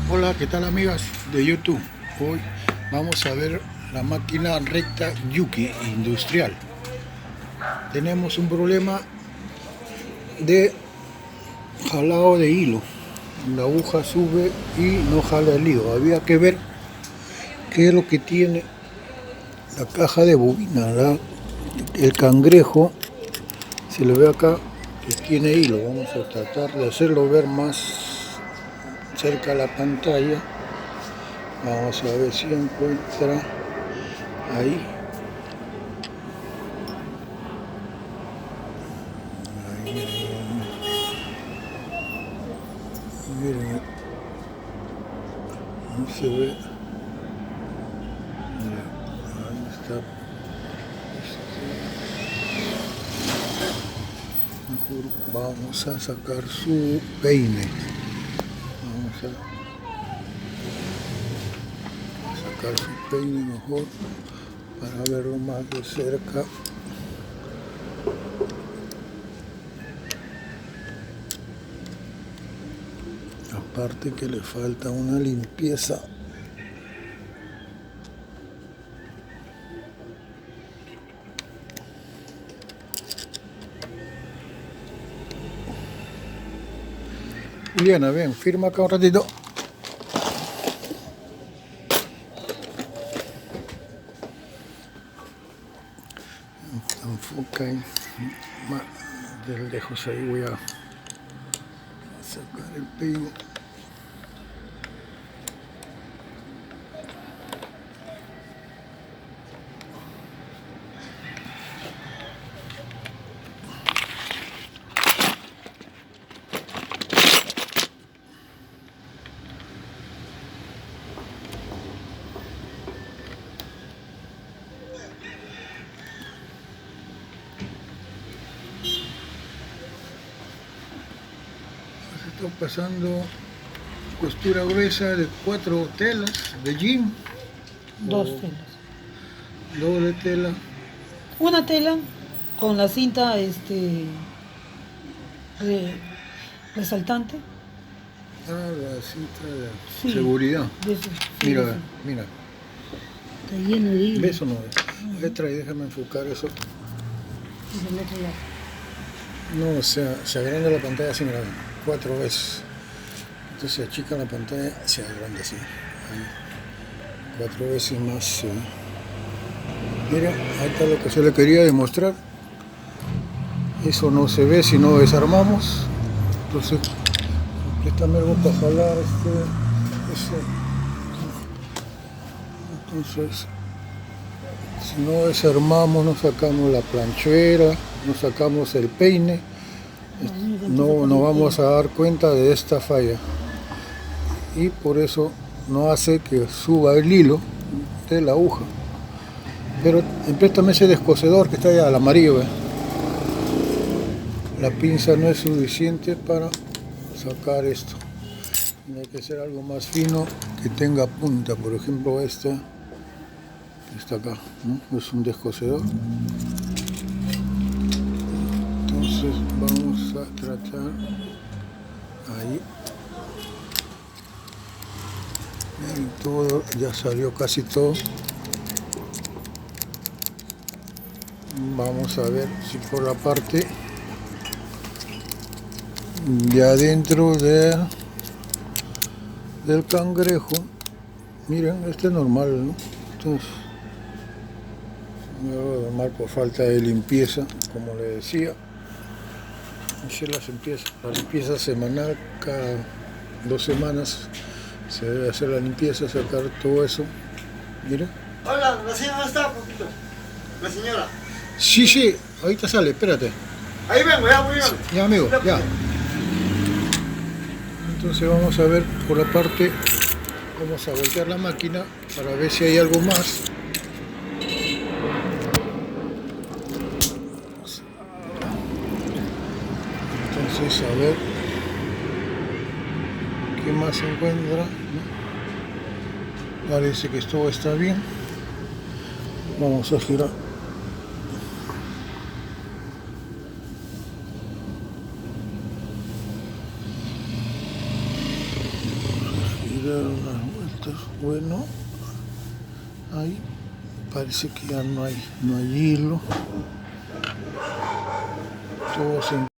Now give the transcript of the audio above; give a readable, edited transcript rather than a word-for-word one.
Hola, ¿qué tal amigas de YouTube? Hoy vamos a ver la máquina recta Yuki industrial. Tenemos un problema de jalado de hilo. La aguja sube y no jala el hilo. Había que ver qué es lo que tiene la caja de bobina. El cangrejo, se le ve acá que tiene hilo. Vamos a tratar de hacerlo ver más cerca a la pantalla. Vamos a ver si encuentra ahí. Miren, no se ve. Mira, ahí está. Mejor vamos a sacar su peine. Vamos a sacar su peine mejor para verlo más de cerca. Aparte que le falta una limpieza. Juliana, ven, firma acá un ratito. Enfoca ahí. Más de lejos ahí voy a sacar el peine. Estoy pasando costura gruesa de 4 telas de jean. Dos telas. Doble tela. Una tela con la cinta resaltante. Ah, la cinta de Sí, seguridad. de eso, sí, Mira, de eso. mira. Está lleno de hilo. ¿Ves o no ves? Letra y déjame enfocar eso. Y del otro lado. No, o sea, se agranda la pantalla así, mira, 4 veces. Entonces se achica la pantalla, se agranda así. Ahí. 4 veces más. Sí. Mira, ahí está lo que se le quería demostrar. Eso no se ve si no desarmamos. Entonces, préstame algo para jalar eso. Entonces, si no desarmamos, no sacamos la planchuera, no sacamos el peine, no vamos a dar cuenta de esta falla. Y por eso no hace que suba el hilo de la aguja. Pero préstame ese descosedor que está allá, el amarillo. La pinza no es suficiente para sacar esto. Tiene que ser algo más fino que tenga punta. Por ejemplo, esta está acá, ¿no? Es un descosedor. Entonces vamos a tratar ahí. Y todo, ya salió casi todo. Vamos a ver si por la parte de adentro del cangrejo, miren, este es normal, ¿no? Entonces, normal por falta de limpieza, como le decía. Hacer la limpieza semanal, cada 2 semanas se debe hacer la limpieza, sacar todo eso. Miren. Hola, la señora no está, poquito. La señora. Sí, ahorita sale, espérate. Ahí vengo, ya voy bien. Ya amigo, ya. Entonces vamos a ver por la parte, vamos a voltear la máquina para ver si hay algo más. Entonces a ver qué más se encuentra. Parece que todo está bien. Vamos a girar. dar unas vueltas. Bueno, ahí parece que ya no hay hilo. Todo se